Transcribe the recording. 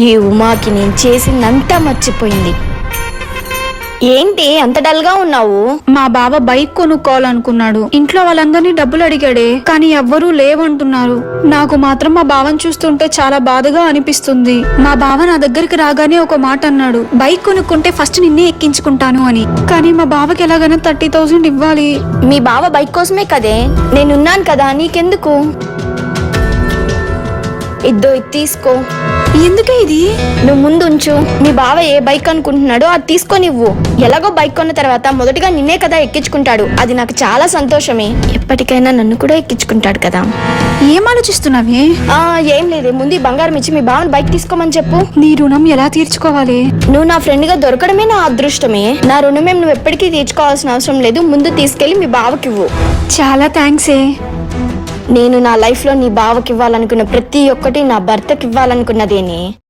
ఈ ఉమాకి నేను చేసిందంతా మర్చిపోయింది. ఏంటి అంత డల్ గా ఉన్నావు? మా బావ బైక్ కొనుక్కోవాలనుకున్నాడు. ఇంట్లో వాళ్ళందరినీ డబ్బులు అడిగాడే, కానీ ఎవ్వరూ లేవంటున్నారు. నాకు మాత్రం మా బావని చూస్తుంటే చాలా బాధగా అనిపిస్తుంది. మా బావ నా దగ్గరికి రాగానే ఒక మాట అన్నాడు, బైక్ కొనుక్కుంటే ఫస్ట్ నిన్నే ఎక్కించుకుంటాను అని. కానీ మా బావకి ఎలాగైనా 30,000 ఇవ్వాలి. మీ బావ బైక్ కోసమే కదే, నేనున్నాను కదా, నీకెందుకు? ఇది తీసుకో. ఎందుకే ఇది? నువ్వు ముందు ఉంచు. మీ బావ ఏ బైక్ అనుకుంటున్నాడో అది తీసుకొనివ్వు. ఎలాగో బైక్ కొన్న తర్వాత మొదటిగా నిన్నే కదా ఎక్కించుకుంటాడు. అది నాకు చాలా సంతోషమే. ఎప్పటికైనా నన్ను కూడా ఎక్కించుకుంటాడు కదా. ఏం ఆలోచిస్తున్నావే? ఏం లేదే, ముందు ఈ బంగారం ఇచ్చి మీ బావని బైక్ తీసుకోమని చెప్పు. నీ రుణం ఎలా తీర్చుకోవాలి? నువ్వు నా ఫ్రెండ్ గా దొరకడమే నా అదృష్టమే. నా రుణమేం నువ్వు ఎప్పటికీ తీర్చుకోవాల్సిన అవసరం లేదు. ముందు తీసుకెళ్లి మీ బావకివ్వు. చాలా థ్యాంక్సే. నేను నా లైఫ్ లో నీ బావకి ఇవ్వాలనుకున్న ప్రతి ఒక్కటి నా భర్తకి ఇవ్వాలనుకున్నదేనే.